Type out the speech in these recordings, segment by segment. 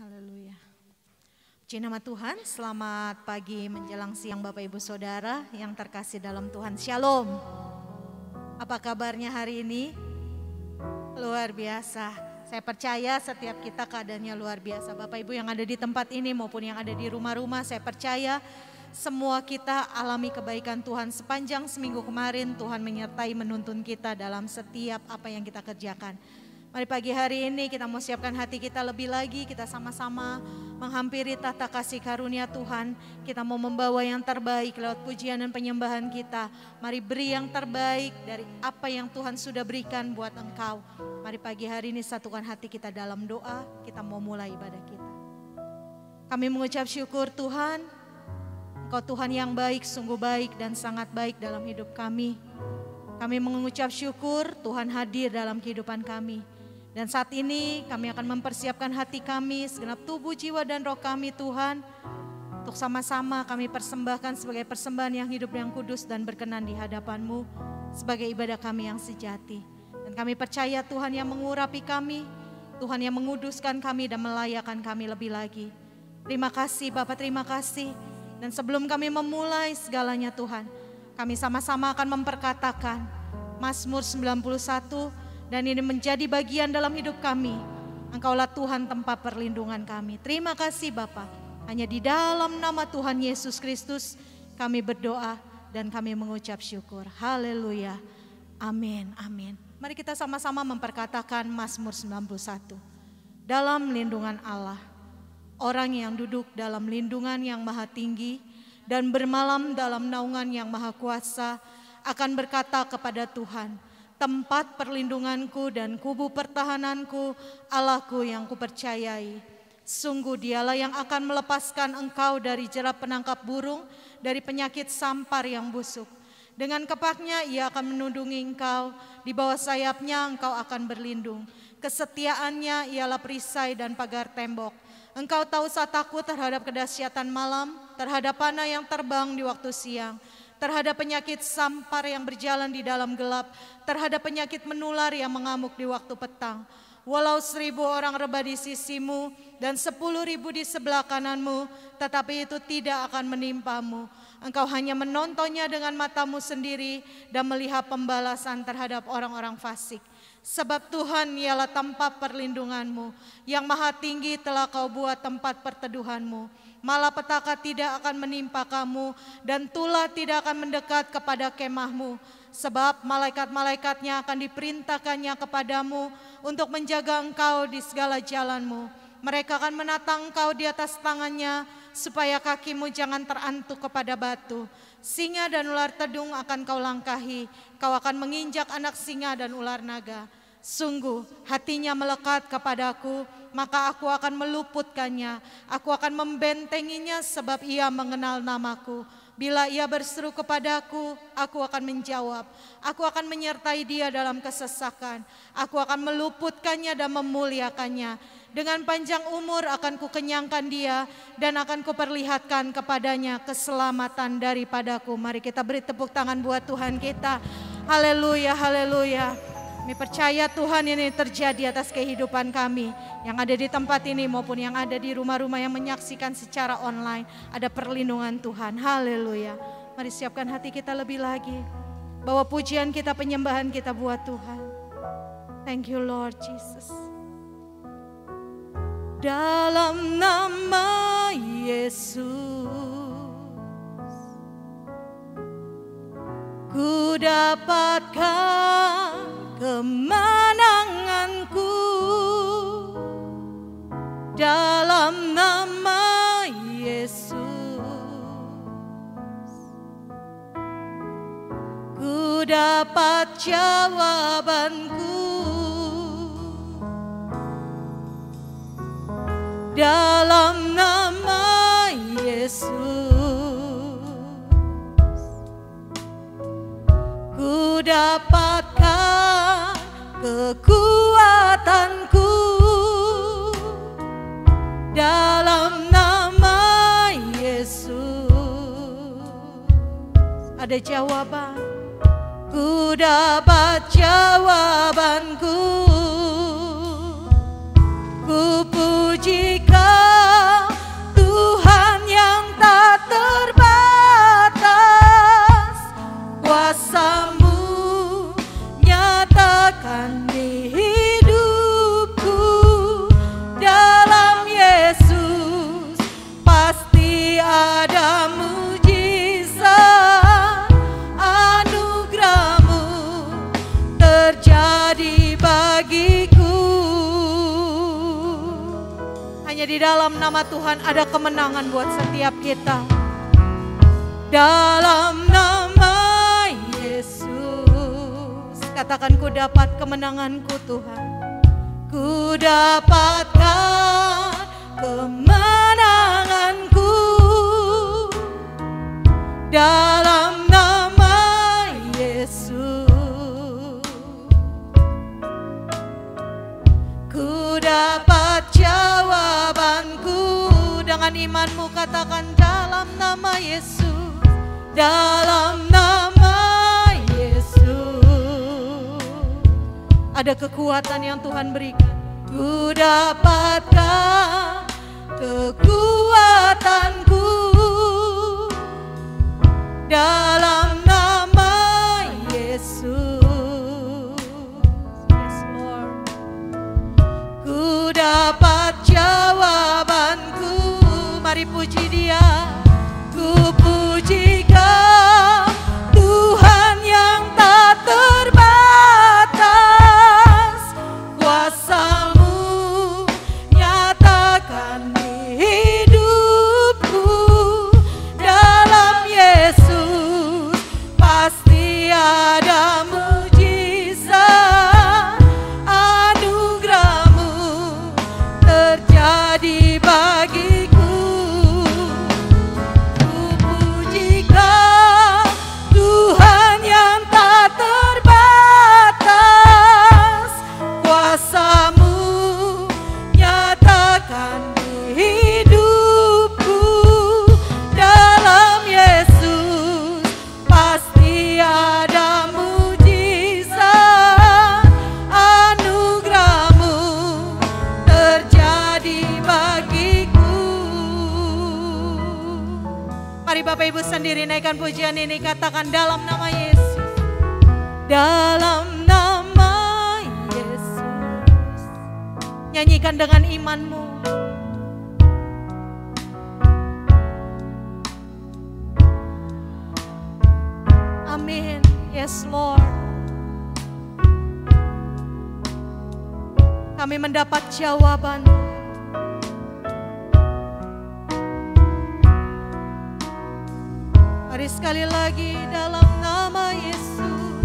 Haleluya. Puji nama Tuhan, selamat pagi menjelang siang Bapak Ibu Saudara yang terkasih dalam Tuhan. Shalom. Apa kabarnya hari ini? Luar biasa. Saya percaya setiap kita keadaannya luar biasa. Bapak Ibu yang ada di tempat ini maupun yang ada di rumah-rumah, saya percaya semua kita alami kebaikan Tuhan. Sepanjang seminggu kemarin Tuhan menyertai menuntun kita dalam setiap apa yang kita kerjakan. Mari pagi hari ini kita mau siapkan hati kita lebih lagi, kita sama-sama menghampiri tahta kasih karunia Tuhan. Kita mau membawa yang terbaik lewat pujian dan penyembahan kita. Mari beri yang terbaik dari apa yang Tuhan sudah berikan buat engkau. Mari pagi hari ini satukan hati kita dalam doa, kita mau mulai ibadah kita. Kami mengucap syukur Tuhan, Engkau Tuhan yang baik, sungguh baik dan sangat baik dalam hidup kami. Kami mengucap syukur Tuhan hadir dalam kehidupan kami. Dan saat ini kami akan mempersiapkan hati kami, segenap tubuh, jiwa dan roh kami Tuhan. Untuk sama-sama kami persembahkan sebagai persembahan yang hidup yang kudus dan berkenan di hadapan-Mu. Sebagai ibadah kami yang sejati. Dan kami percaya Tuhan yang mengurapi kami, Tuhan yang menguduskan kami dan melayakkan kami lebih lagi. Terima kasih Bapak, terima kasih. Dan sebelum kami memulai segalanya Tuhan, kami sama-sama akan memperkatakan Mazmur 91. Dan ini menjadi bagian dalam hidup kami. Engkaulah Tuhan tempat perlindungan kami. Terima kasih Bapa. Hanya di dalam nama Tuhan Yesus Kristus kami berdoa dan kami mengucap syukur. Haleluya. Amin. Amin. Mari kita sama-sama memperkatakan Mazmur 91. Dalam lindungan Allah, orang yang duduk dalam lindungan yang maha tinggi dan bermalam dalam naungan yang maha kuasa akan berkata kepada Tuhan, tempat perlindunganku dan kubu pertahananku, Allahku yang kupercayai. Sungguh Dialah yang akan melepaskan engkau dari jerat penangkap burung, dari penyakit sampar yang busuk. Dengan kepaknya Ia akan menundungi engkau, di bawah sayapnya engkau akan berlindung. Kesetiaannya ialah perisai dan pagar tembok. Engkau tahu saat takut terhadap kedahsyatan malam, terhadap panah yang terbang di waktu siang, terhadap penyakit sampar yang berjalan di dalam gelap, terhadap penyakit menular yang mengamuk di waktu petang. Walau 1000 orang rebah di sisimu dan 10.000 di sebelah kananmu, tetapi itu tidak akan menimpamu. Engkau hanya menontonnya dengan matamu sendiri dan melihat pembalasan terhadap orang-orang fasik. Sebab Tuhan ialah tempat perlindunganmu, yang maha tinggi telah kau buat tempat perteduhanmu. Malapetaka tidak akan menimpa kamu dan tulah tidak akan mendekat kepada kemahmu. Sebab malaikat-malaikatnya akan diperintahkannya kepadamu untuk menjaga engkau di segala jalanmu. Mereka akan menatang engkau di atas tangannya supaya kakimu jangan terantuk kepada batu. Singa dan ular tedung akan kau langkahi, kau akan menginjak anak singa dan ular naga. Sungguh hatinya melekat kepadaku, maka aku akan meluputkannya. Aku akan membentenginya sebab ia mengenal namaku. Bila ia berseru kepadaku, aku akan menjawab. Aku akan menyertai dia dalam kesesakan. Aku akan meluputkannya dan memuliakannya. Dengan panjang umur akan kukenyangkan dia dan akan kuperlihatkan kepadanya keselamatan daripadaku. Mari kita beri tepuk tangan buat Tuhan kita. Haleluya, haleluya. Kami percaya Tuhan ini terjadi atas kehidupan kami yang ada di tempat ini maupun yang ada di rumah-rumah yang menyaksikan secara online. Ada perlindungan Tuhan. Haleluya. Mari siapkan hati kita lebih lagi. Bawa pujian kita, penyembahan kita buat Tuhan. Thank you Lord Jesus. Dalam nama Yesus ku dapatkan kemenanganku. Dalam nama Yesus ku dapat jawabanku. Dalam nama Yesus ku dapatkan kekuatanku. Dalam nama Yesus ada jawaban. Ku dapat jawabanku. Ku puji puji Kau, Tuhan yang tak terbatas. Kuasa-Mu nyatakan di hidupku. Dalam Yesus pasti ada mujizat. Anugerah-Mu terjadi bagiku. Hanya di dalam nama Tuhan ada kemenangan buat setiap kita. Dalam nama Yesus, katakan, ku dapat kemenanganku Tuhan. Ku dapatkan kemenanganku dalam nama Yesus. Ku dapat jawabanku. Dengan imanmu katakan, dalam nama Yesus. Dalam nama Yesus ada kekuatan yang Tuhan berikan. Ku dapatkan kekuatanku dalam nama Yesus. Yes Lord. Ku dapat jawabanku. Mari puji Dia. Ku puji Kau, Tuhan yang tak terbatas. Kuasa-Mu nyatakan di hidupku. Dalam Yesus pasti ada mujizat. Anugerah-Mu terjadi bagiku. Bapak Ibu sendiri naikkan pujian ini, katakan, dalam nama Yesus. Dalam nama Yesus. Nyanyikan dengan imanmu. Amin. Yes Lord. Kami mendapat jawaban. Mari sekali lagi, dalam nama Yesus.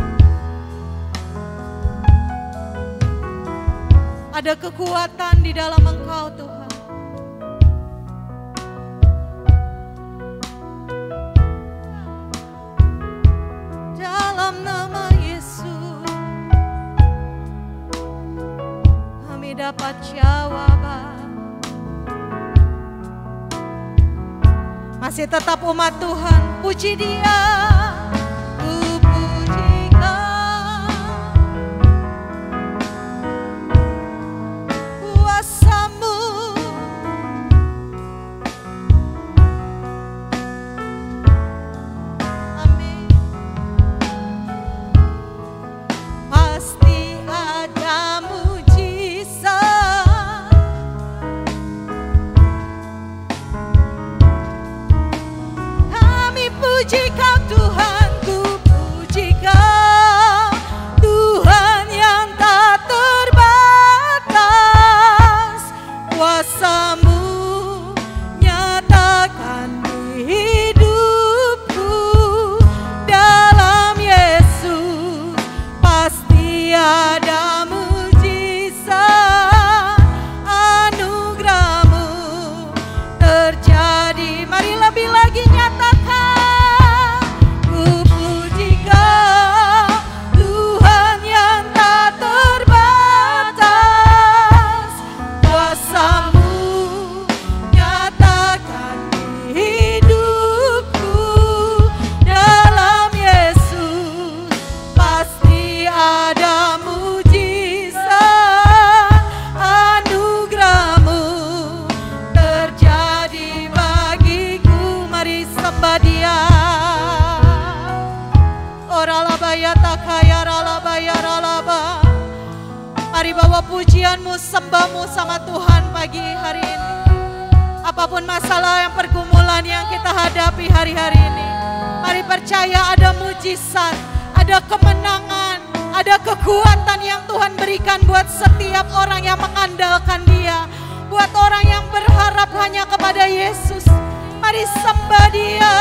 Ada kekuatan di dalam Engkau Tuhan. Dalam nama Yesus kami dapat jawaban. Masih tetap umat Tuhan, puji Dia. Ku puji Kau, kuasa-Mu amin. Pasti ada mujizat. Puji Kau Tuhan, ku puji Kau, Tuhan yang tak terbatas. Kuasa-Mu nyatakan di hidupku. Dalam Yesus pasti ada mujizat. Anugerah-Mu terjadi. Mari lebih lagi nyatakan. Kuasa-Mu Mari bawa pujianmu, sembahmu sama Tuhan pagi hari ini. Apapun masalah yang pergumulan yang kita hadapi hari-hari ini, mari percaya ada mujizat, ada kemenangan, ada kekuatan yang Tuhan berikan buat setiap orang yang mengandalkan Dia, buat orang yang berharap hanya kepada Yesus. Mari sembah Dia.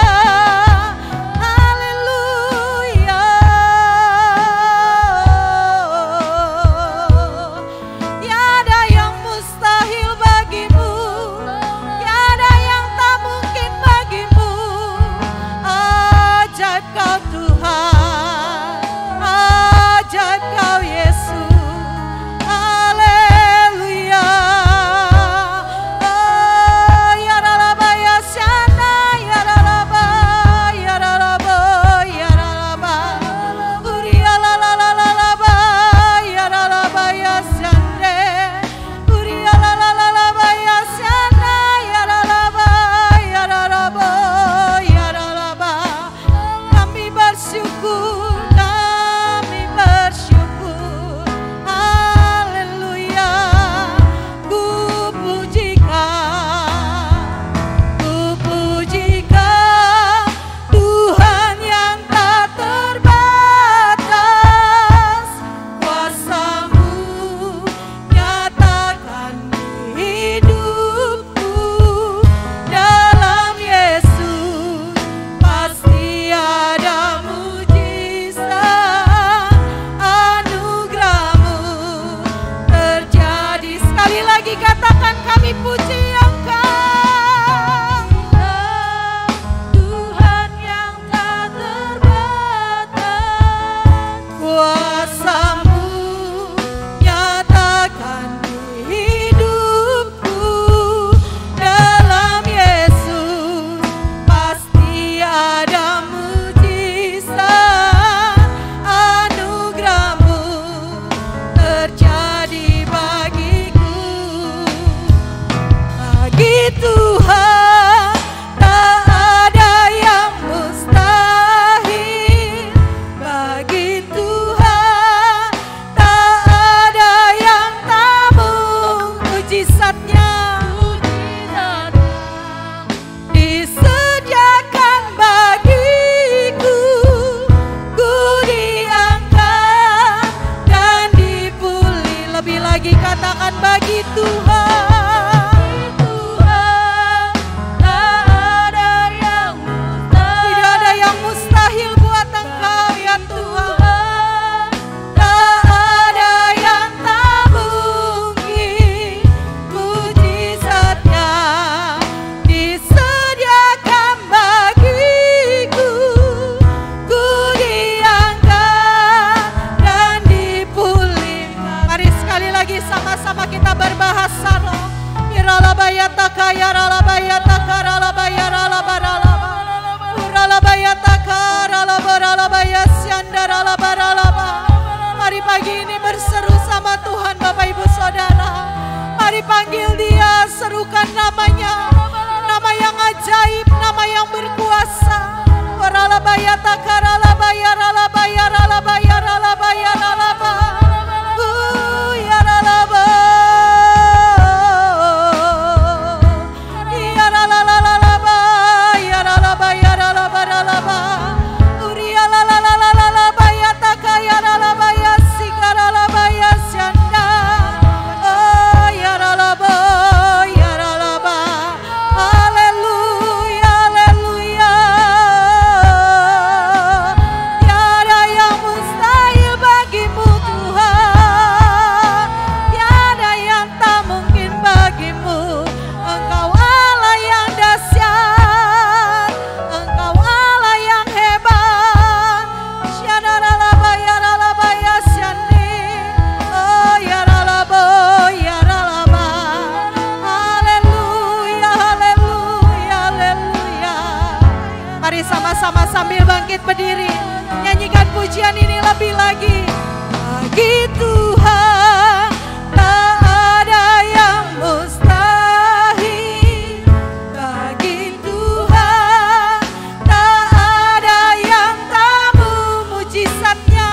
Mari pagi ini berseru sama Tuhan Bapak Ibu Saudara. Mari panggil Dia, serukan namanya, nama yang ajaib, nama yang berkuasa. Sama-sama sambil bangkit berdiri, nyanyikan pujian ini lebih lagi. Bagi Tuhan tak ada yang mustahil. Bagi Tuhan tak ada yang tak mujizatnya.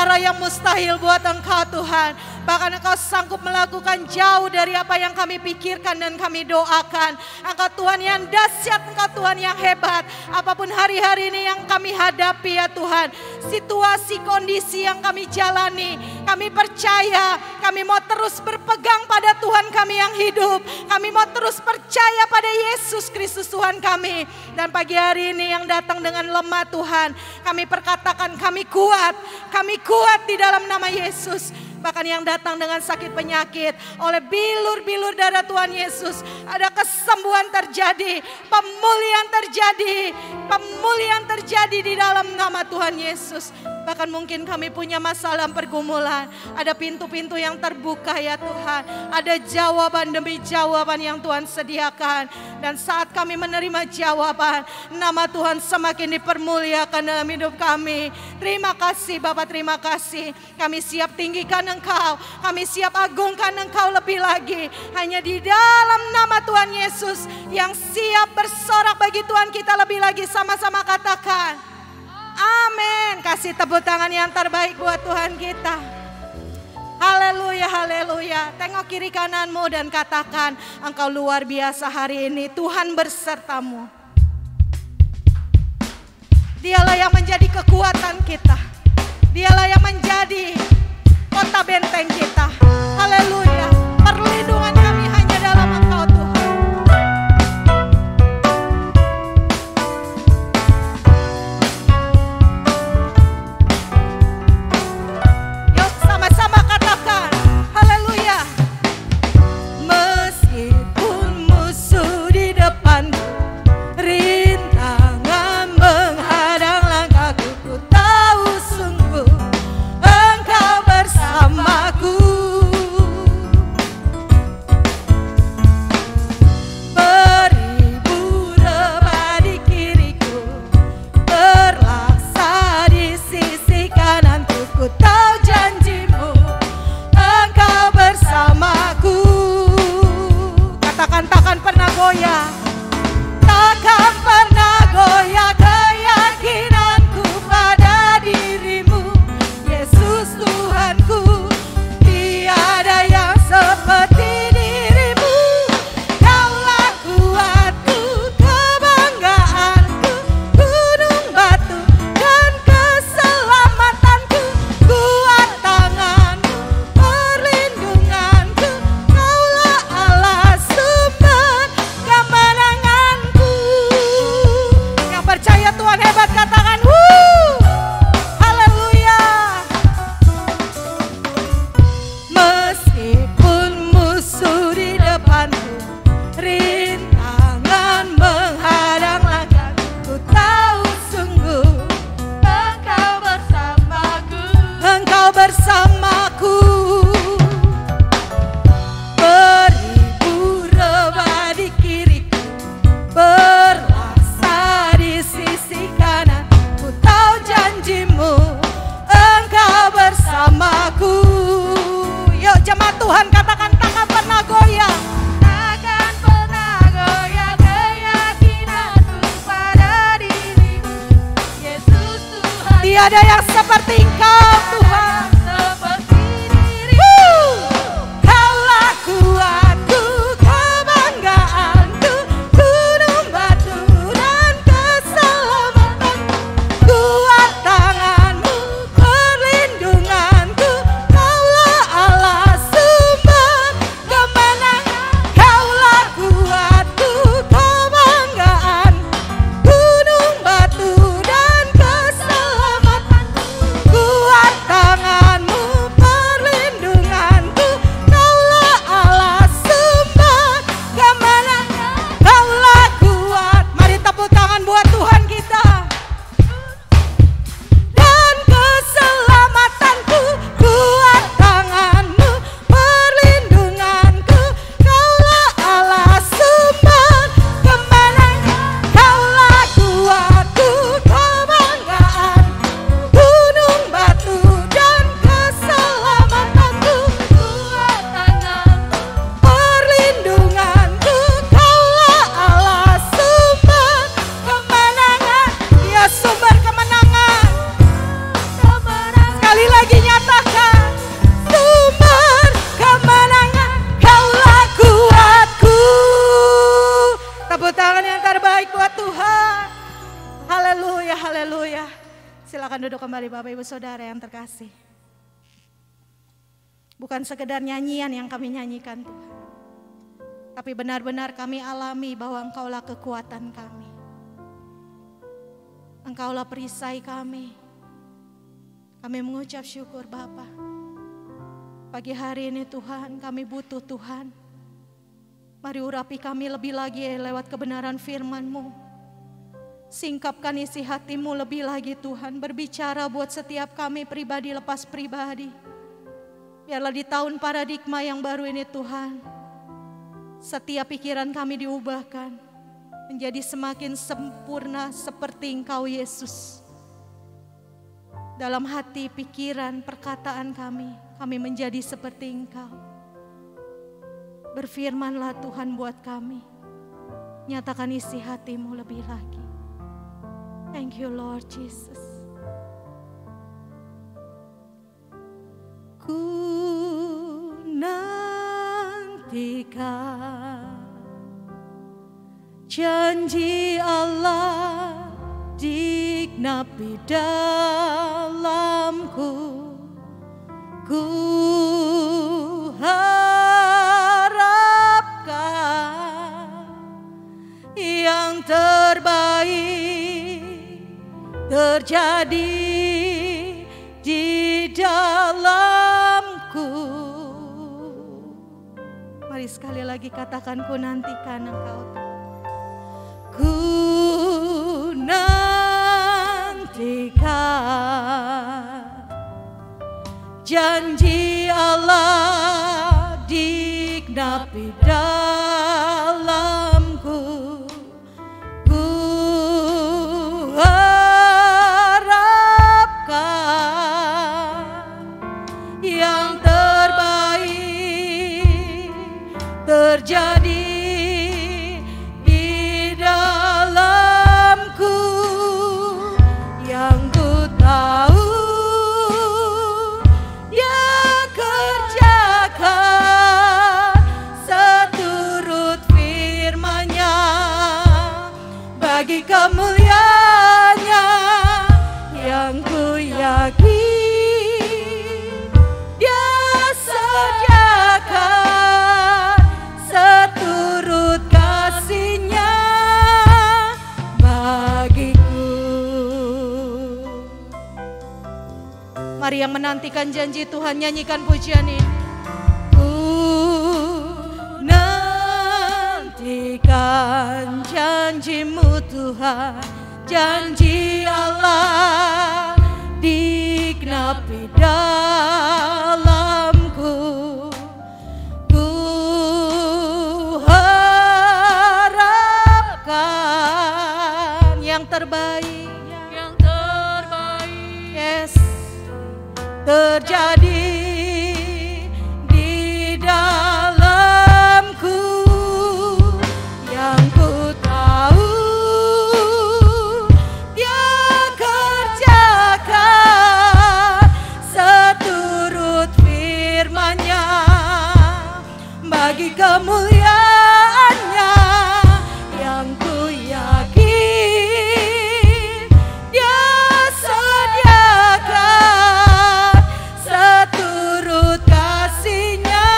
perkara yang mustahil buat Engkau Tuhan. Bahkan Engkau sanggup melakukan jauh dari apa yang kami pikirkan dan kami doakan. Engkau Tuhan yang dahsyat, Engkau Tuhan yang hebat. Apapun hari-hari ini yang kami hadapi ya Tuhan, situasi kondisi yang kami jalani, kami percaya kami mau terus berpegang pada Tuhan kami yang hidup. Kami mau terus percaya pada Yesus Kristus Tuhan kami. Dan pagi hari ini yang datang dengan lemah Tuhan, kami perkatakan kami kuat di dalam nama Yesus. Bahkan yang datang dengan sakit penyakit, oleh bilur-bilur darah Tuhan Yesus, ada kesembuhan terjadi, pemulihan terjadi di dalam nama Tuhan Yesus. Bahkan mungkin kami punya masalah pergumulan, ada pintu-pintu yang terbuka ya Tuhan, ada jawaban demi jawaban yang Tuhan sediakan. Dan saat kami menerima jawaban, nama Tuhan semakin dipermuliakan dalam hidup kami. Terima kasih Bapak, terima kasih. Kami siap tinggikan Engkau, kami siap agungkan Engkau lebih lagi. Hanya di dalam nama Tuhan Yesus yang siap bersorak bagi Tuhan kita lebih lagi, sama-sama katakan amin. Kasih tepuk tangan yang terbaik buat Tuhan kita. Haleluya, haleluya. Tengok kiri kananmu dan katakan, Engkau luar biasa hari ini, Tuhan bersertamu. Dialah yang menjadi kekuatan kita, Dialah yang menjadi kota benteng kita. Haleluya. Perlindungan kami hanya dalam Engkau Tuhan. Tiada yang seperti Engkau Tuhan. Kaulah kuatku, kebanggaanku, gunung batu dan keselamatan. Kuat tanganmu, perlindunganku, Kaulah Allah sumber kemenangan. Kaulah kuatku, kebanggaan, gunung batu dan keselamatan. Kuat Silakan duduk kembali Bapak Ibu Saudara yang terkasih. Bukan sekedar nyanyian yang kami nyanyikan Tuhan, tapi benar-benar kami alami bahwa Engkaulah kekuatan kami. Engkaulah perisai kami. Kami mengucap syukur Bapa. Pagi hari ini Tuhan, kami butuh Tuhan. Mari urapi kami lebih lagi lewat kebenaran firman-Mu. Singkapkan isi hati-Mu lebih lagi Tuhan. Berbicara buat setiap kami pribadi lepas pribadi. Biarlah di tahun paradigma yang baru ini Tuhan, setiap pikiran kami diubahkan menjadi semakin sempurna seperti Engkau Yesus. Dalam hati, pikiran, perkataan kami menjadi seperti Engkau. Berfirmanlah Tuhan buat kami. Nyatakan isi hati-Mu lebih lagi. Thank you Lord Jesus. Ku nantikan janji Allah digenapi dalamku. Ku harapkan yang terbaik terjadi di dalamku. Mari sekali lagi katakan, ku nantikan Engkau. Ku nantikan janji Allah digenapi dalamku. Ku harapkan yang terbaik terjadi di dalamku. Yang ku tahu Dia kerjakan seturut firman-Nya bagi kemuliaan-Nya. Yang ku yakin Dia sediakan seturut kasih-Nya bagiku. Mari yang menantikan janji Tuhan nyanyikan pujian ini. Ku nantikan janji-Mu Tuhan, janji Allah digenapi dalamku. Ku harapkan yang terbaik, yes, terjadi di dalamku. Yang ku tahu Dia kerjakan seturut firman-Nya bagi kemuliaan-Nya. Yang ku yakin Dia sediakan seturut kasih-Nya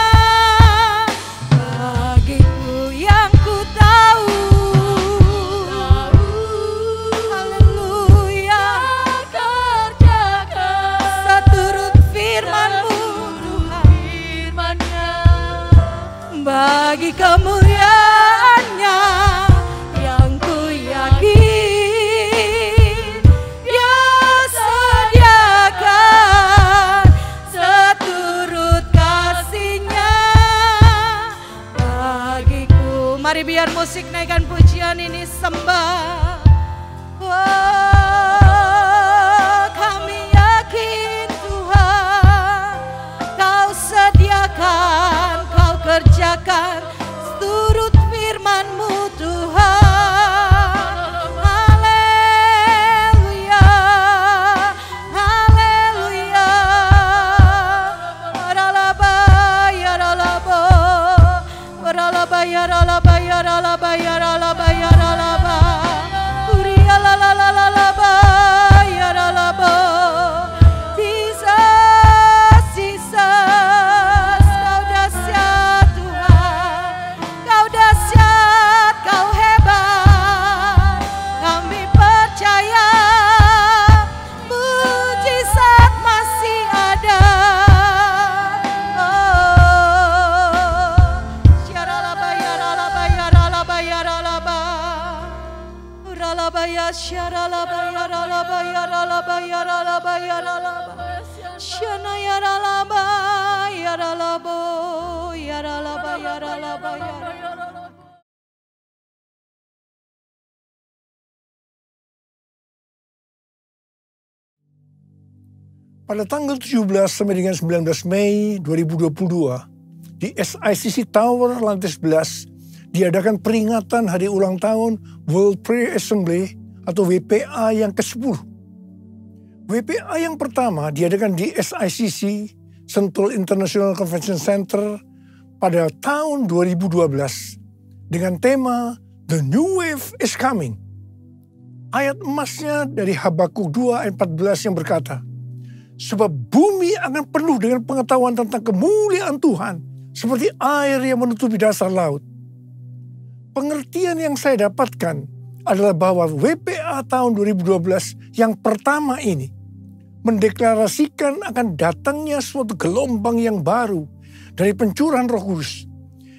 bagiku. Yang ku tahu, haleluya, kerjakan seturut firman-Mu Tuhan bagi kemuliaan-Nya. Yang ku yakin Dia sediakan seturut kasih-Nya bagiku. Mari biar musik naikkan pujian ini, sembah. Oh, kami yakin Tuhan, Kau sediakan, Kau kerjakan seturut firman-Mu Tuhan. Haleluya, haleluya. Ralaba ya ralaba, ralaba ya ralaba ya ralaba ya ralaba ya ralaba. Uriya la la la la la ba ya ralaba. ya syaralaba yaralaba yaralaba yaralaba yaralaba syana yaralaba yaralabo yaralaba yaralaba yaralaba. Pada tanggal 17 sampai dengan 19 Mei 2022, di SICC Tower lantai 11, diadakan peringatan hari ulang tahun World Prayer Assembly atau WPA yang ke-10. WPA yang pertama diadakan di SICC, Sentul International Convention Center, pada tahun 2012 dengan tema The New Wave is Coming. Ayat emasnya dari Habakuk 2 ayat 14 yang berkata, sebab bumi akan penuh dengan pengetahuan tentang kemuliaan Tuhan, seperti air yang menutupi dasar laut. Pengertian yang saya dapatkan adalah bahwa WPA tahun 2012 yang pertama ini mendeklarasikan akan datangnya suatu gelombang yang baru dari pencurahan Roh Kudus.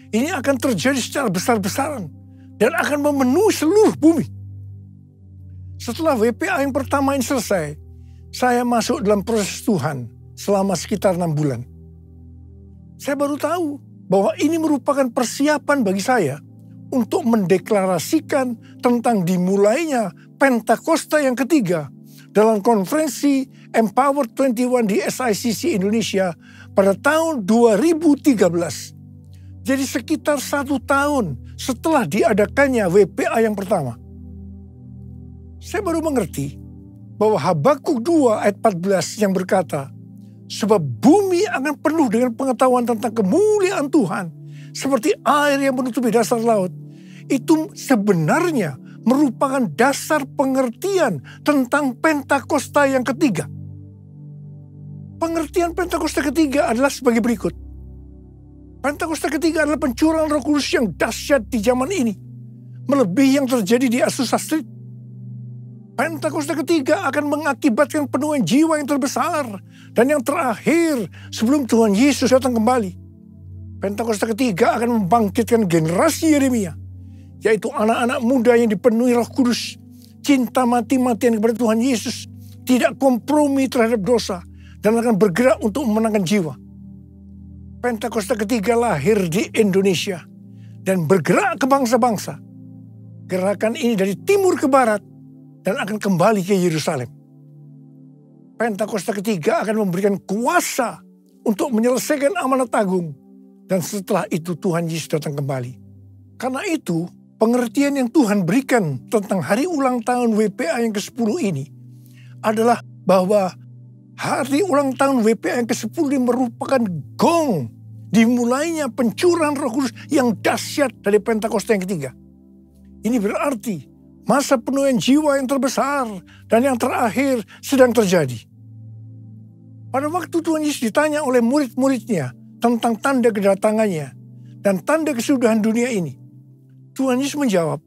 Ini akan terjadi secara besar-besaran dan akan memenuhi seluruh bumi. Setelah WPA yang pertama ini selesai, saya masuk dalam proses Tuhan selama sekitar 6 bulan. Saya baru tahu bahwa ini merupakan persiapan bagi saya untuk mendeklarasikan tentang dimulainya Pentakosta yang ketiga dalam konferensi Empower 21 di SICC Indonesia pada tahun 2013. Jadi sekitar 1 tahun setelah diadakannya WPA yang pertama. Saya baru mengerti bahwa Habakuk 2 ayat 14 yang berkata, sebab bumi akan penuh dengan pengetahuan tentang kemuliaan Tuhan, seperti air yang menutupi dasar laut. Itu sebenarnya merupakan dasar pengertian tentang Pentakosta yang ketiga. Pengertian Pentakosta ketiga adalah sebagai berikut. Pentakosta ketiga adalah pencurahan Roh Kudus yang dahsyat di zaman ini, melebihi yang terjadi di Azusa Street. Pentakosta ketiga akan mengakibatkan penuhan jiwa yang terbesar dan yang terakhir sebelum Tuhan Yesus datang kembali. Pentakosta ketiga akan membangkitkan generasi Yeremia, yaitu anak-anak muda yang dipenuhi Roh Kudus, cinta mati-matian kepada Tuhan Yesus, tidak kompromi terhadap dosa, dan akan bergerak untuk memenangkan jiwa. Pentakosta ketiga lahir di Indonesia dan bergerak ke bangsa-bangsa. Gerakan ini dari timur ke barat dan akan kembali ke Yerusalem. Pentakosta ketiga akan memberikan kuasa untuk menyelesaikan amanat agung, dan setelah itu Tuhan Yesus datang kembali. Karena itu, pengertian yang Tuhan berikan tentang hari ulang tahun WPA yang ke-10 ini adalah bahwa hari ulang tahun WPA yang ke-10 ini merupakan gong dimulainya pencurahan Roh Kudus yang dahsyat dari Pentakosta yang ketiga. Ini berarti masa penuhan jiwa yang terbesar dan yang terakhir sedang terjadi. Pada waktu Tuhan Yesus ditanya oleh murid-muridnya tentang tanda kedatangannya dan tanda kesudahan dunia ini, Tuhan Yesus menjawab,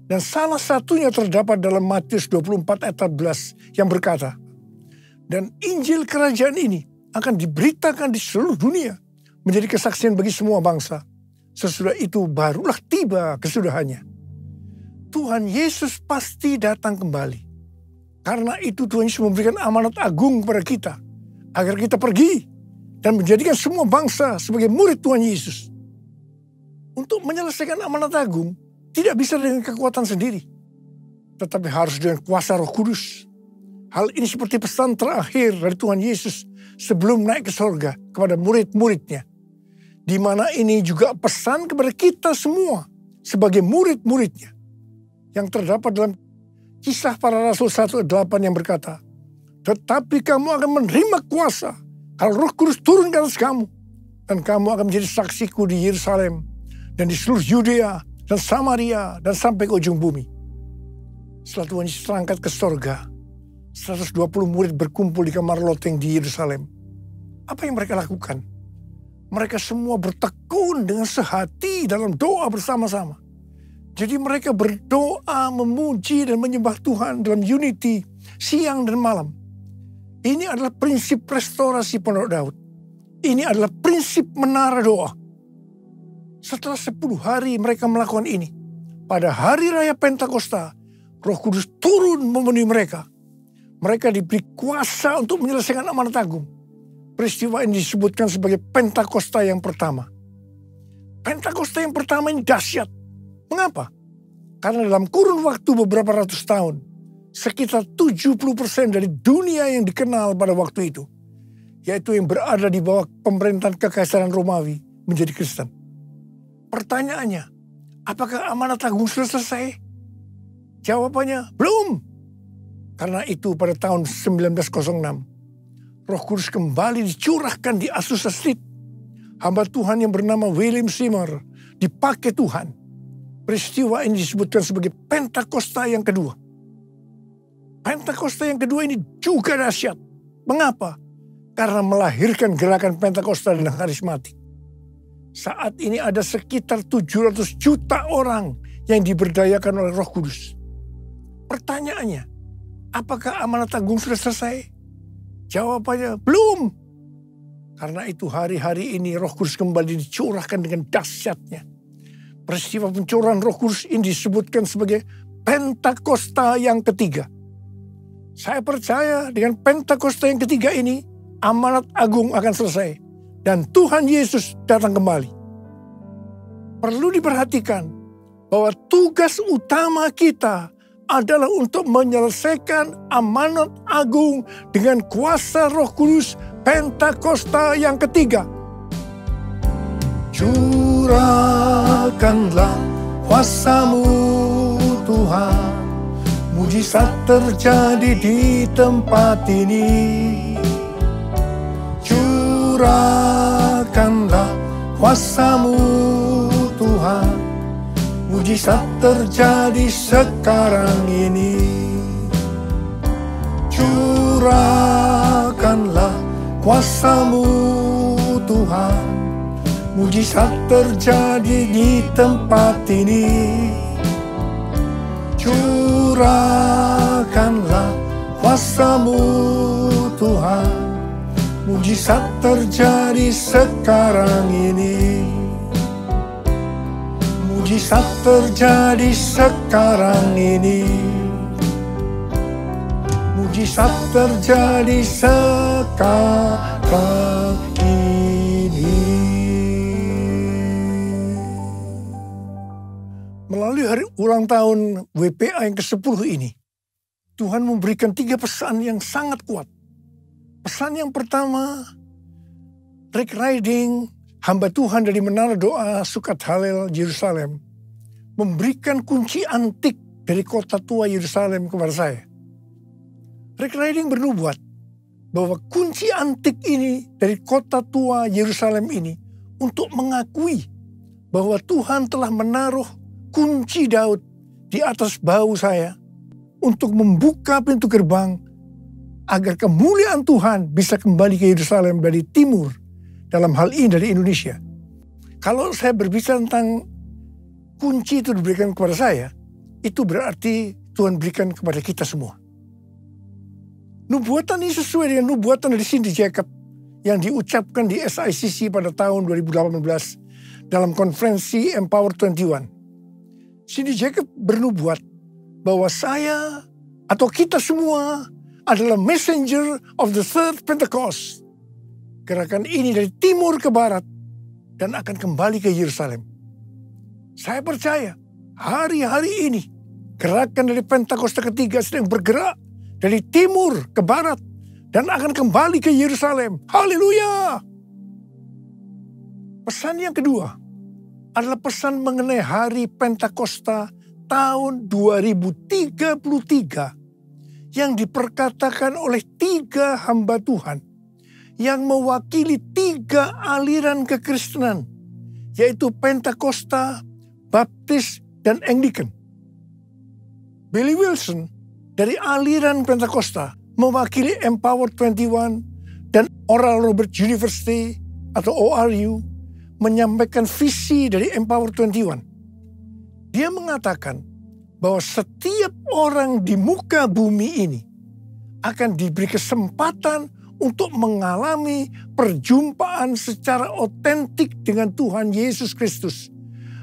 dan salah satunya terdapat dalam Matius 24 ayat 14 yang berkata, dan Injil kerajaan ini akan diberitakan di seluruh dunia menjadi kesaksian bagi semua bangsa. Sesudah itu barulah tiba kesudahannya. Tuhan Yesus pasti datang kembali. Karena itu Tuhan Yesus memberikan amanat agung kepada kita, agar kita pergi dan menjadikan semua bangsa sebagai murid Tuhan Yesus. Untuk menyelesaikan amanat agung, tidak bisa dengan kekuatan sendiri, tetapi harus dengan kuasa Roh Kudus. Hal ini seperti pesan terakhir dari Tuhan Yesus sebelum naik ke sorga kepada murid-muridnya. Di mana ini juga pesan kepada kita semua sebagai murid-muridnya. Yang terdapat dalam Kisah Para Rasul 1:8 yang berkata, tetapi kamu akan menerima kuasa kalau Roh Kudus turun ke atas kamu, dan kamu akan menjadi saksiku di Yerusalem dan di seluruh Yudea dan Samaria dan sampai ke ujung bumi. Setelah Tuhan Yesus terangkat ke sorga, 120 murid berkumpul di kamar loteng di Yerusalem. Apa yang mereka lakukan? Mereka semua bertekun dengan sehati dalam doa bersama-sama. Jadi mereka berdoa, memuji dan menyembah Tuhan dalam unity siang dan malam. Ini adalah prinsip restorasi Pondok Daud. Ini adalah prinsip menara doa. Setelah 10 hari mereka melakukan ini, pada hari raya Pentakosta, Roh Kudus turun memenuhi mereka. Mereka diberi kuasa untuk menyelesaikan amanat agung. Peristiwa ini disebutkan sebagai Pentakosta yang pertama. Pentakosta yang pertama ini dahsyat. Mengapa? Karena dalam kurun waktu beberapa ratus tahun, sekitar 70% dari dunia yang dikenal pada waktu itu, yaitu yang berada di bawah pemerintahan Kekaisaran Romawi, menjadi Kristen. Pertanyaannya, apakah amanat agung sudah selesai? Jawabannya, belum. Karena itu pada tahun 1906, Roh Kudus kembali dicurahkan di Azusa Street. Hamba Tuhan yang bernama William Seymour dipakai Tuhan. Peristiwa ini disebutkan sebagai Pentakosta yang kedua. Pentakosta yang kedua ini juga dahsyat. Mengapa? Karena melahirkan gerakan Pentakosta dan karismatik. Saat ini ada sekitar 700 juta orang yang diberdayakan oleh Roh Kudus. Pertanyaannya, apakah amanat agung sudah selesai? Jawabannya, belum. Karena itu hari-hari ini Roh Kudus kembali dicurahkan dengan dahsyatnya. Peristiwa pencurahan Roh Kudus ini disebutkan sebagai Pentakosta yang ketiga. Saya percaya dengan Pentakosta yang ketiga ini, amanat agung akan selesai. Dan Tuhan Yesus datang kembali. Perlu diperhatikan bahwa tugas utama kita adalah untuk menyelesaikan amanat agung dengan kuasa Roh Kudus Pentakosta yang ketiga. Curahkanlah kuasa-Mu Tuhan, mujizat terjadi di tempat ini. Curahkanlah kuasa-Mu Tuhan, mujizat terjadi sekarang ini. Curahkanlah kuasa-Mu Tuhan, mujizat terjadi di tempat ini. Curahkanlah kuasa-Mu Tuhan, mujizat terjadi sekarang ini. Mujizat terjadi sekarang ini. Mujizat terjadi sekarang ini. Melalui hari ulang tahun WPA yang ke-10 ini, Tuhan memberikan 3 pesan yang sangat kuat. Pesan yang pertama, Rick Riding, hamba Tuhan dari Menara Doa Sukat Halel Yerusalem, memberikan kunci antik dari kota tua Yerusalem kepada saya. Rick Riding bernubuat bahwa kunci antik ini dari kota tua Yerusalem ini untuk mengakui bahwa Tuhan telah menaruh kunci Daud di atas bahu saya untuk membuka pintu gerbang agar kemuliaan Tuhan bisa kembali ke Yerusalem dari timur, dalam hal ini dari Indonesia. Kalau saya berbicara tentang kunci itu diberikan kepada saya, itu berarti Tuhan berikan kepada kita semua. Nubuatan ini sesuai dengan nubuatan dari Cindy Jacob yang diucapkan di SICC pada tahun 2018 dalam konferensi Empower 21. Cindy Jacob bernubuat bahwa saya atau kita semua adalah messenger of the third Pentecost. Gerakan ini dari timur ke barat dan akan kembali ke Yerusalem. Saya percaya hari-hari ini gerakan dari Pentakosta ketiga sedang bergerak dari timur ke barat dan akan kembali ke Yerusalem. Haleluya! Pesan yang kedua adalah pesan mengenai hari Pentakosta tahun 2033 yang diperkatakan oleh 3 hamba Tuhan yang mewakili 3 aliran kekristenan, yaitu Pentakosta, Baptis, dan Anglican. Billy Wilson dari aliran Pentakosta mewakili Empower 21 dan Oral Roberts University atau ORU menyampaikan visi dari Empower 21. Dia mengatakan bahwa setiap orang di muka bumi ini akan diberi kesempatan untuk mengalami perjumpaan secara otentik dengan Tuhan Yesus Kristus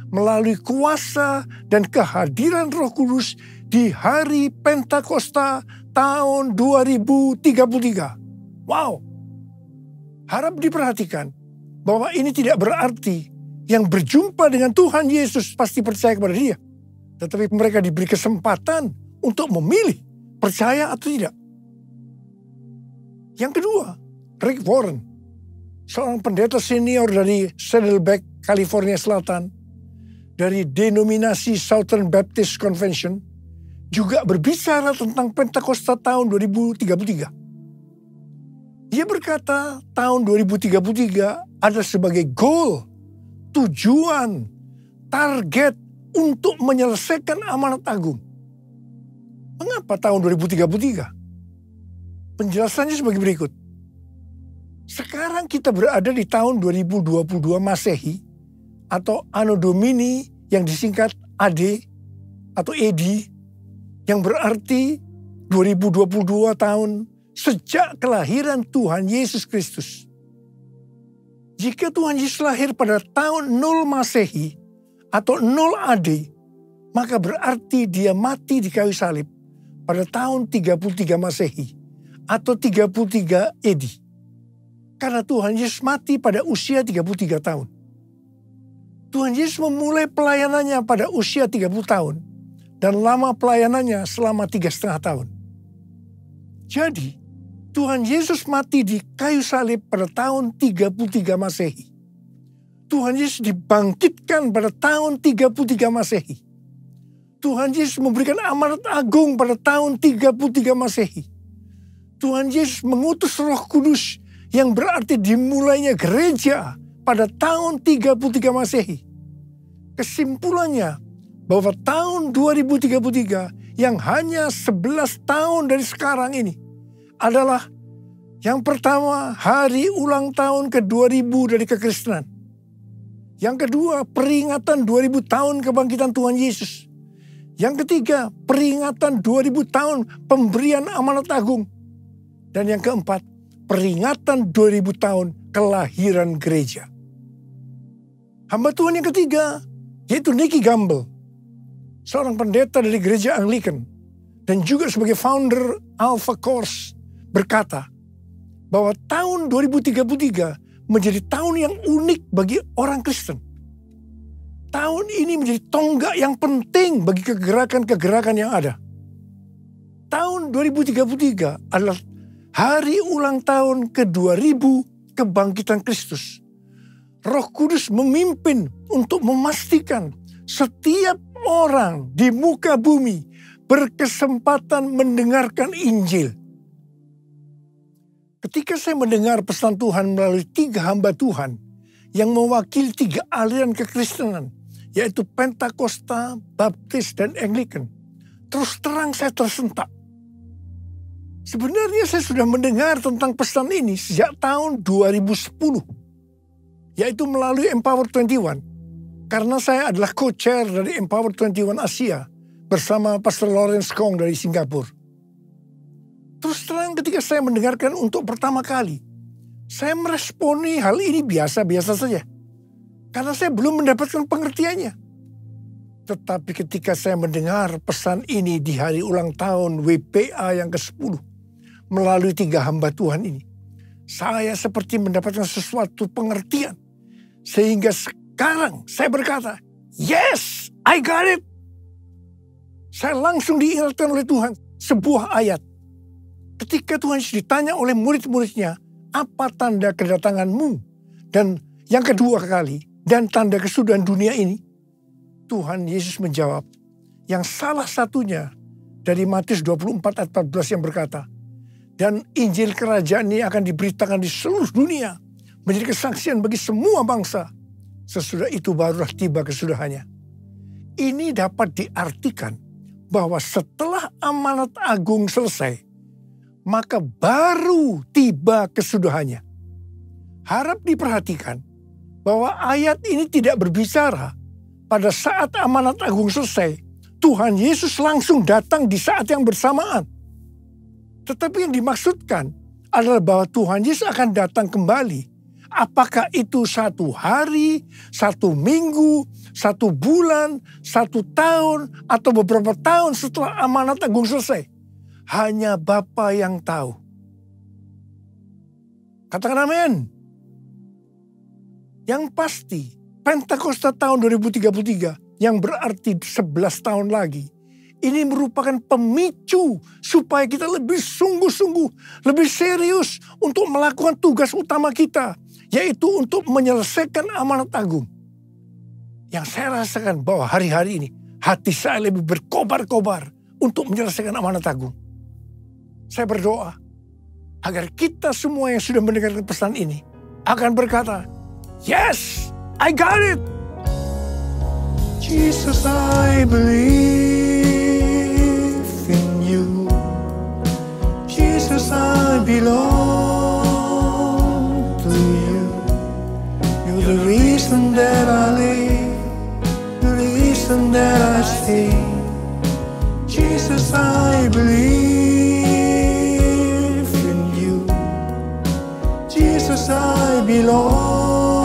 melalui kuasa dan kehadiran Roh Kudus di hari Pentakosta tahun 2033. Wow. Harap diperhatikan bahwa ini tidak berarti yang berjumpa dengan Tuhan Yesus pasti percaya kepada Dia. Tetapi mereka diberi kesempatan untuk memilih percaya atau tidak. Yang kedua, Rick Warren, seorang pendeta senior dari Saddleback, California Selatan, dari denominasi Southern Baptist Convention, juga berbicara tentang Pentakosta tahun 2033. Dia berkata tahun 2033 ada sebagai goal, tujuan, target untuk menyelesaikan amanat agung. Mengapa tahun 2033? Penjelasannya sebagai berikut. Sekarang kita berada di tahun 2022 Masehi atau Anno Domini yang disingkat AD atau AD, yang berarti 2022 tahun sejak kelahiran Tuhan Yesus Kristus. Jika Tuhan Yesus lahir pada tahun 0 Masehi atau 0 AD, maka berarti Dia mati di kayu salib pada tahun 33 Masehi atau 33 AD. Karena Tuhan Yesus mati pada usia 33 tahun. Tuhan Yesus memulai pelayanannya pada usia 30 tahun dan lama pelayanannya selama 3,5 tahun. Jadi, Tuhan Yesus mati di kayu salib pada tahun 33 Masehi. Tuhan Yesus dibangkitkan pada tahun 33 Masehi. Tuhan Yesus memberikan amanat agung pada tahun 33 Masehi. Tuhan Yesus mengutus Roh Kudus yang berarti dimulainya gereja pada tahun 33 Masehi. Kesimpulannya bahwa tahun 2033 yang hanya 11 tahun dari sekarang ini adalah yang pertama, hari ulang tahun ke-2000 dari kekristenan. Yang kedua, peringatan 2000 tahun kebangkitan Tuhan Yesus. Yang ketiga, peringatan 2000 tahun pemberian amanat agung. Dan yang keempat, peringatan 2000 tahun kelahiran gereja. Hamba Tuhan yang ketiga, yaitu Nicky Gamble, seorang pendeta dari gereja Anglican dan juga sebagai founder Alpha Course, berkata bahwa tahun 2033 menjadi tahun yang unik bagi orang Kristen. Tahun ini menjadi tonggak yang penting bagi kegerakan-kegerakan yang ada. Tahun 2033 adalah hari ulang tahun ke-2000 kebangkitan Kristus. Roh Kudus memimpin untuk memastikan setiap orang di muka bumi berkesempatan mendengarkan Injil. Ketika saya mendengar pesan Tuhan melalui 3 hamba Tuhan yang mewakili 3 aliran kekristenan, yaitu Pentakosta, Baptis, dan Anglican, terus terang saya tersentak. Sebenarnya saya sudah mendengar tentang pesan ini sejak tahun 2010, yaitu melalui Empower 21, karena saya adalah co-chair dari Empower 21 Asia bersama Pastor Lawrence Kong dari Singapura. Terus terang ketika saya mendengarkan untuk pertama kali, saya meresponi hal ini biasa-biasa saja. Karena saya belum mendapatkan pengertiannya. Tetapi ketika saya mendengar pesan ini di hari ulang tahun WPA yang ke-10, melalui 3 hamba Tuhan ini, saya seperti mendapatkan sesuatu pengertian. Sehingga sekarang saya berkata, yes, I got it. Saya langsung diingatkan oleh Tuhan sebuah ayat. Ketika Tuhan Yesus ditanya oleh murid-muridnya, apa tanda kedatanganmu? Dan yang kedua kali, dan tanda kesudahan dunia ini, Tuhan Yesus menjawab, yang salah satunya dari Matius 24 ayat 14 yang berkata, dan Injil kerajaan ini akan diberitakan di seluruh dunia, menjadi kesaksian bagi semua bangsa. Sesudah itu barulah tiba kesudahannya. Ini dapat diartikan bahwa setelah amanat agung selesai, maka baru tiba kesudahannya. Harap diperhatikan bahwa ayat ini tidak berbicara pada saat amanat agung selesai, Tuhan Yesus langsung datang di saat yang bersamaan. Tetapi yang dimaksudkan adalah bahwa Tuhan Yesus akan datang kembali, Apakah itu 1 hari, 1 minggu, 1 bulan, 1 tahun, atau beberapa tahun setelah amanat agung selesai? Hanya Bapa yang tahu. Katakan amin. Yang pasti, Pentakosta tahun 2033 yang berarti 11 tahun lagi. Ini merupakan pemicu supaya kita lebih sungguh-sungguh, lebih serius untuk melakukan tugas utama kita. Yaitu untuk menyelesaikan amanat agung. Yang saya rasakan bahwa hari-hari ini hati saya lebih berkobar-kobar untuk menyelesaikan amanat agung. Saya berdoa agar kita semua yang sudah mendengarkan pesan ini akan berkata, "Yes, I got it. Jesus, I believe in you. Jesus, I belong to you. You're the reason that I live, the reason that I sing. Jesus, I believe in you. Jesus, I belong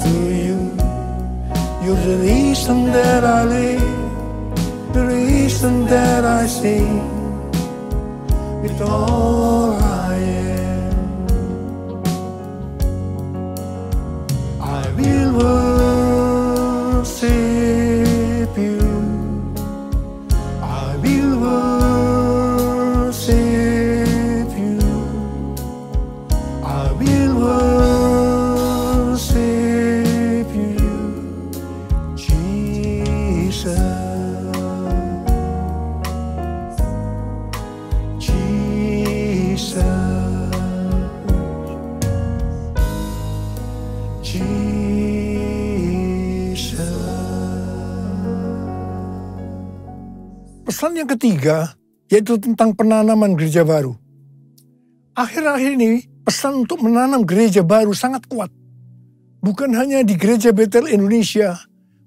to you. You're the reason that I live, the reason that I sing. With all I am, I will worship you. I will worship you. I will worship you, Jesus. Pesan yang ketiga, yaitu tentang penanaman gereja baru. Akhir-akhir ini, pesan untuk menanam gereja baru sangat kuat. Bukan hanya di Gereja Betel Indonesia,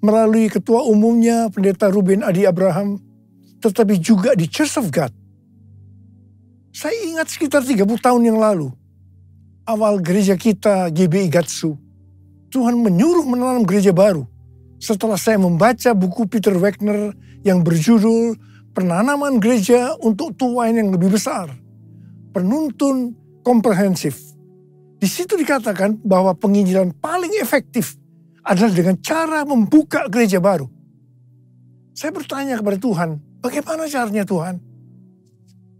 melalui ketua umumnya Pendeta Ruben Adi Abraham, tetapi juga di Church of God. Saya ingat sekitar 30 tahun yang lalu, awal gereja kita GBI Gatsu, Tuhan menyuruh menanam gereja baru. Setelah saya membaca buku Peter Wagner yang berjudul Penanaman Gereja untuk Tuain yang Lebih Besar, penuntun komprehensif. Di situ dikatakan bahwa penginjilan paling efektif adalah dengan cara membuka gereja baru. Saya bertanya kepada Tuhan, bagaimana caranya Tuhan?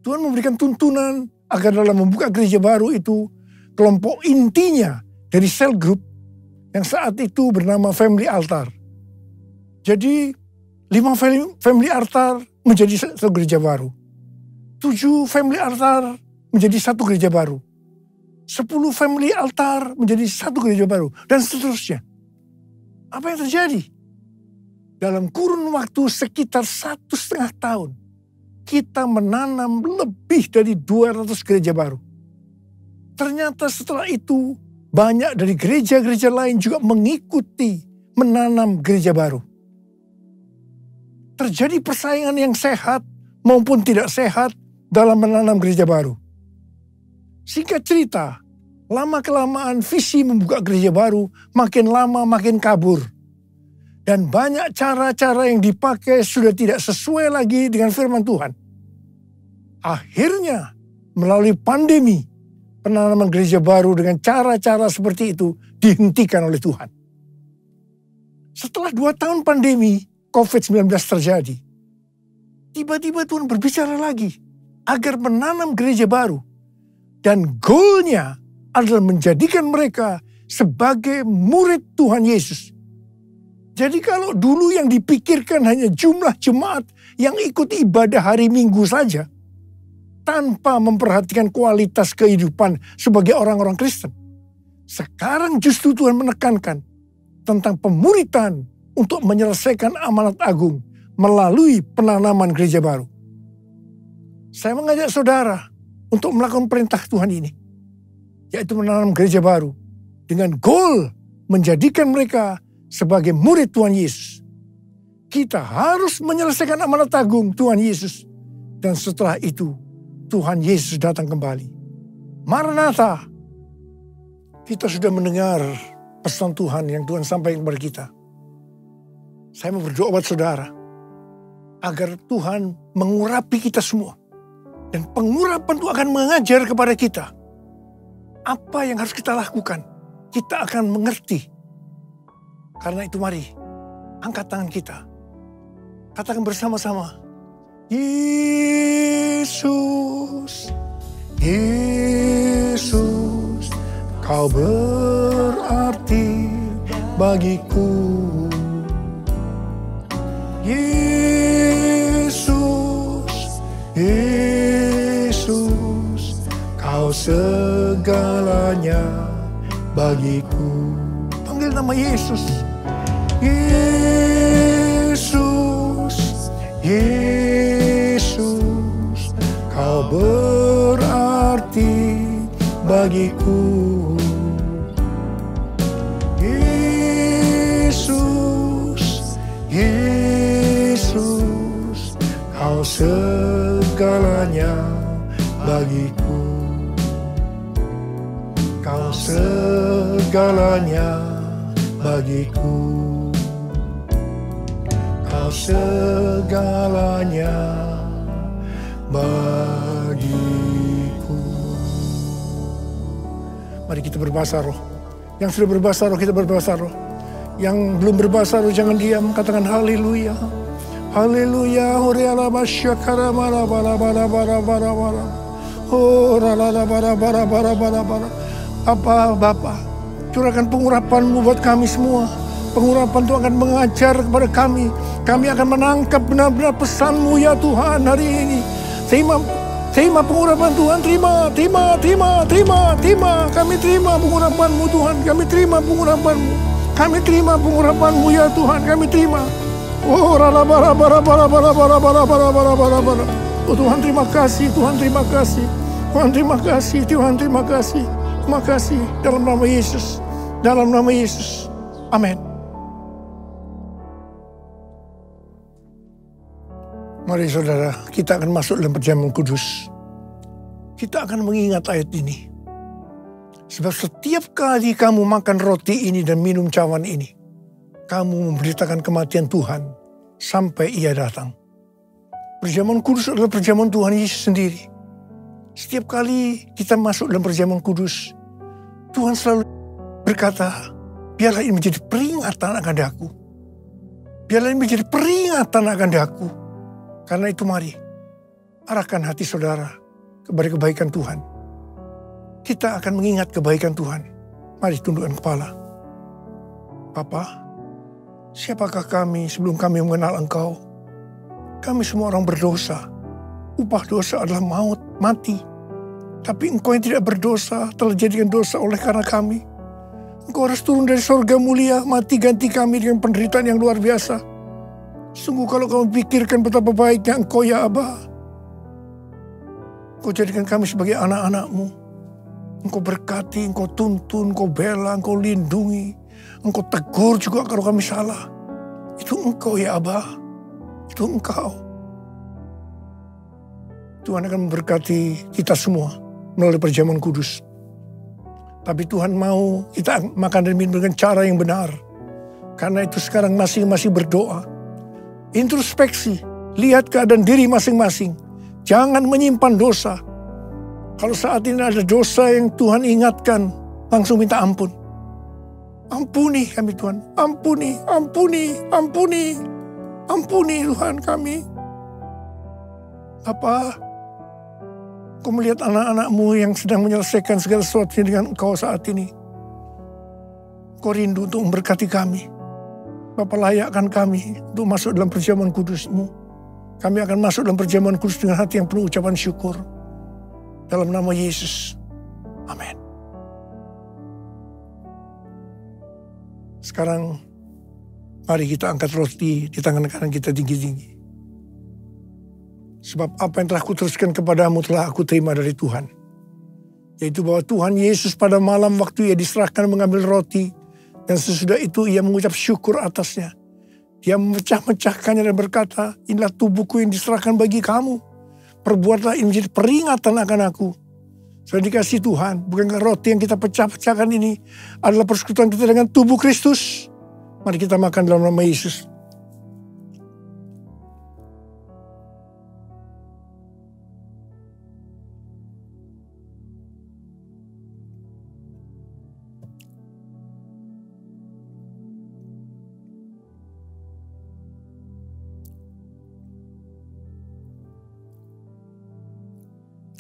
Tuhan memberikan tuntunan agar dalam membuka gereja baru itu, kelompok intinya dari cell group yang saat itu bernama Family Altar. Jadi 5 family altar menjadi 1 gereja baru. 7 family altar menjadi 1 gereja baru. 10 family altar menjadi 1 gereja baru. Dan seterusnya. Apa yang terjadi? Dalam kurun waktu sekitar 1,5 tahun, kita menanam lebih dari 200 gereja baru. Ternyata setelah itu, banyak dari gereja-gereja lain juga mengikuti menanam gereja baru. Terjadi persaingan yang sehat maupun tidak sehat dalam menanam gereja baru. Singkat cerita, lama-kelamaan visi membuka gereja baru makin lama makin kabur. Dan banyak cara-cara yang dipakai sudah tidak sesuai lagi dengan firman Tuhan. Akhirnya, melalui pandemi, penanaman gereja baru dengan cara-cara seperti itu dihentikan oleh Tuhan. Setelah 2 tahun pandemi, COVID-19 terjadi. Tiba-tiba Tuhan berbicara lagi agar menanam gereja baru. Dan goalnya adalah menjadikan mereka sebagai murid Tuhan Yesus. Jadi kalau dulu yang dipikirkan hanya jumlah jemaat yang ikut ibadah hari Minggu saja, tanpa memperhatikan kualitas kehidupan sebagai orang-orang Kristen. Sekarang justru Tuhan menekankan tentang pemuritan untuk menyelesaikan amanat agung melalui penanaman gereja baru. Saya mengajak saudara untuk melakukan perintah Tuhan ini, yaitu menanam gereja baru dengan goal menjadikan mereka sebagai murid Tuhan Yesus. Kita harus menyelesaikan amanat agung Tuhan Yesus, dan setelah itu Tuhan Yesus datang kembali. Maranatha. kita sudah mendengar pesan Tuhan yang Tuhan sampaikan kepada kita. Saya mau berdoa buat saudara, agar Tuhan mengurapi kita semua. Dan pengurapan itu akan mengajar kepada kita apa yang harus kita lakukan. Kita akan mengerti. Karena itu mari, angkat tangan kita. Katakan bersama-sama, Yesus, Yesus, Kau berarti bagiku. Yesus, Yesus, Kau segalanya bagiku. Panggil nama Yesus. Yesus, Yesus, Kau berarti bagiku. Yesus, Yesus, Kau segalanya bagiku. Kau segalanya bagiku. Kau segalanya bagiku. Mari kita berbahasa roh. Yang sudah berbahasa roh, kita berbahasa roh. Yang belum berbahasa roh, jangan diam. Katakan haleluya. Haleluya. Horiala basyakara bara bara bara bara bara bara. Oh rala bara bara bara bara bara. Bapa, curahkan pengurapan-Mu buat kami semua. Pengurapan itu akan mengajar kepada kami. Kami akan menangkap benar-benar pesan-Mu ya Tuhan hari ini. Terima pengurapan Tuhan, terima. Kami terima pengurapan-Mu Tuhan, kami terima pengurapan-Mu. Kami terima pengurapan-Mu ya Tuhan, kami terima. Oh rala bara bara bara bara bara bara bara bara bara bara. Oh Tuhan terima kasih, Tuhan terima kasih. Tuhan terima kasih, Tuhan terima kasih. Terima kasih dalam nama Yesus. Dalam nama Yesus. Amin. Mari saudara, kita akan masuk dalam perjamuan kudus. Kita akan mengingat ayat ini. Sebab setiap kali kamu makan roti ini dan minum cawan ini, kamu memberitakan kematian Tuhan sampai Ia datang. Perjamuan kudus adalah perjamuan Tuhan Yesus sendiri. Setiap kali kita masuk dalam perjamuan kudus, Tuhan selalu berkata, biarlah ini menjadi peringatan akan daku. Biarlah ini menjadi peringatan akan daku. Karena itu mari, arahkan hati saudara kepada kebaikan Tuhan. Kita akan mengingat kebaikan Tuhan. Mari tundukkan kepala. Bapa, siapakah kami sebelum kami mengenal Engkau? Kami semua orang berdosa. Upah dosa adalah maut, mati. Tapi Engkau yang tidak berdosa telah jadikan dosa oleh karena kami. Engkau harus turun dari sorga mulia, mati ganti kami dengan penderitaan yang luar biasa. Sungguh kalau kamu pikirkan betapa baiknya Engkau ya Aba. Engkau jadikan kami sebagai anak-anak-Mu. Engkau berkati, Engkau tuntun, Engkau bela, Engkau lindungi. Engkau tegur juga kalau kami salah. Itu Engkau ya Aba. Itu Engkau. Tuhan akan memberkati kita semua melalui perjamuan kudus. Tapi Tuhan mau kita makan dan minum dengan cara yang benar. Karena itu sekarang masing-masing berdoa. Introspeksi, lihat keadaan diri masing-masing. Jangan menyimpan dosa. Kalau saat ini ada dosa yang Tuhan ingatkan, langsung minta ampun. Ampuni kami Tuhan, ampuni Tuhan kami. Apa? Kau melihat anak-anak-Mu yang sedang menyelesaikan segala sesuatu dengan Engkau saat ini. Kau rindu untuk memberkati kami. Bapa, layakkan kami untuk masuk dalam perjamuan kudus-Mu. Kami akan masuk dalam perjamuan kudus dengan hati yang penuh ucapan syukur. Dalam nama Yesus. Amin. Sekarang mari kita angkat roti di tangan kanan kita tinggi-tinggi. Sebab apa yang telah kuteruskan kepadamu telah aku terima dari Tuhan. Yaitu bahwa Tuhan Yesus pada malam waktu Ia diserahkan mengambil roti. Dan sesudah itu Ia mengucap syukur atasnya. Dia memecah-mecahkannya dan berkata, inilah tubuhku yang diserahkan bagi kamu. Perbuatlah ini menjadi peringatan akan aku. Sudah dikasih Tuhan, bukankah roti yang kita pecah-pecahkan ini adalah persekutuan kita dengan tubuh Kristus? Mari kita makan dalam nama Yesus.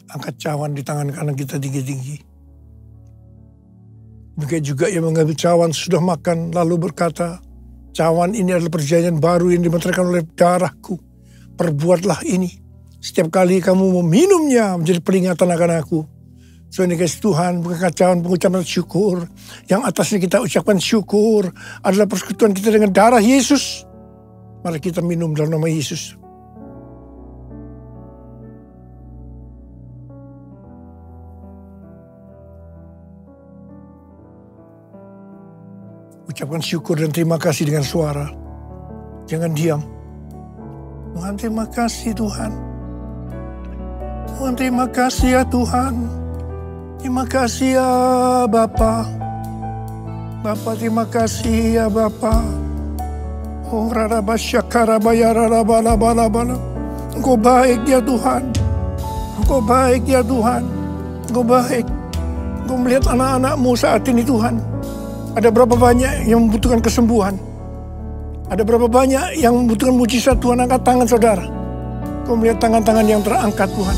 Angkat cawan di tangan kanan kita tinggi-tinggi. Demikian juga yang mengambil cawan sudah makan lalu berkata, cawan ini adalah perjanjian baru yang dibenarkan oleh darahku. Perbuatlah ini. Setiap kali kamu meminumnya menjadi peringatan akan aku. So ini guys, Tuhan bukan cawan pengucapan syukur. Yang atasnya kita ucapkan syukur adalah persekutuan kita dengan darah Yesus. Mari kita minum dalam nama Yesus. Ucapkan syukur dan terima kasih dengan suara. Jangan diam. Tuhan terima kasih Tuhan. Tuhan terima kasih ya Tuhan. Terima kasih ya Bapa. Bapa terima kasih ya Bapa. Oh raraba syakara bayara bala bala bala. Engkau baik ya Tuhan. Engkau baik ya Tuhan. Engkau baik. Engkau melihat anak-anakmu saat ini Tuhan. Ada berapa banyak yang membutuhkan kesembuhan? Ada berapa banyak yang membutuhkan mujizat Tuhan? Angkat tangan saudara. Kau melihat tangan-tangan yang terangkat Tuhan.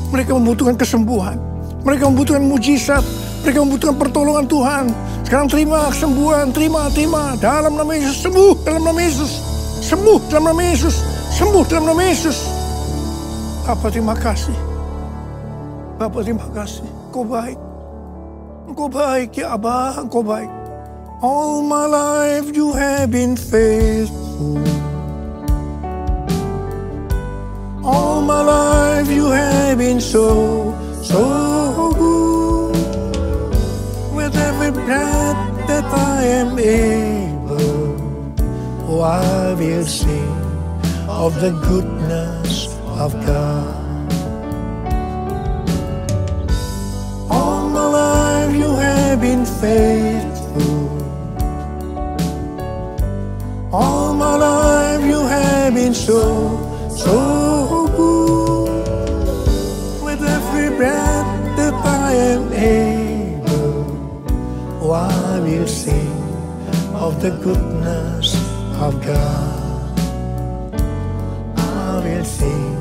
Mereka membutuhkan kesembuhan. Mereka membutuhkan mujizat. Mereka membutuhkan pertolongan Tuhan. Sekarang terima kesembuhan. Terima. Dalam nama Yesus. Sembuh dalam nama Yesus. Sembuh dalam nama Yesus. Sembuh dalam nama Yesus. Bapa terima kasih. Bapa terima kasih. Engkau baik. Engkau baik ya Abah. Engkau baik. All my life you have been faithful. All my life you have been so good. With every breath that I am able, oh I will sing of the goodness of God. All my life you have been faithful. All my life you have been so good. With every breath that I am able, oh I will sing of the goodness of God. I will sing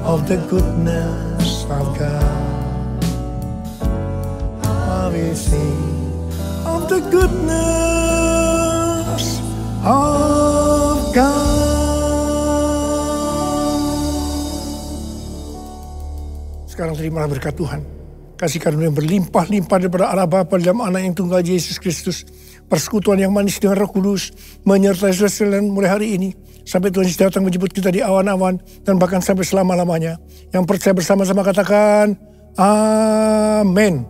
of the goodness of God. I will sing of the goodness of God. Sekarang terimalah berkat Tuhan. Kasih karunia yang berlimpah-limpah daripada Allah Bapa dalam Anak yang tunggal Yesus Kristus. Persekutuan yang manis dengan Roh Kudus menyertai saudara sekalian mulai hari ini. Sampai Tuhan Yesus datang menjemput kita di awan-awan dan bahkan sampai selama-lamanya. Yang percaya bersama-sama katakan amin.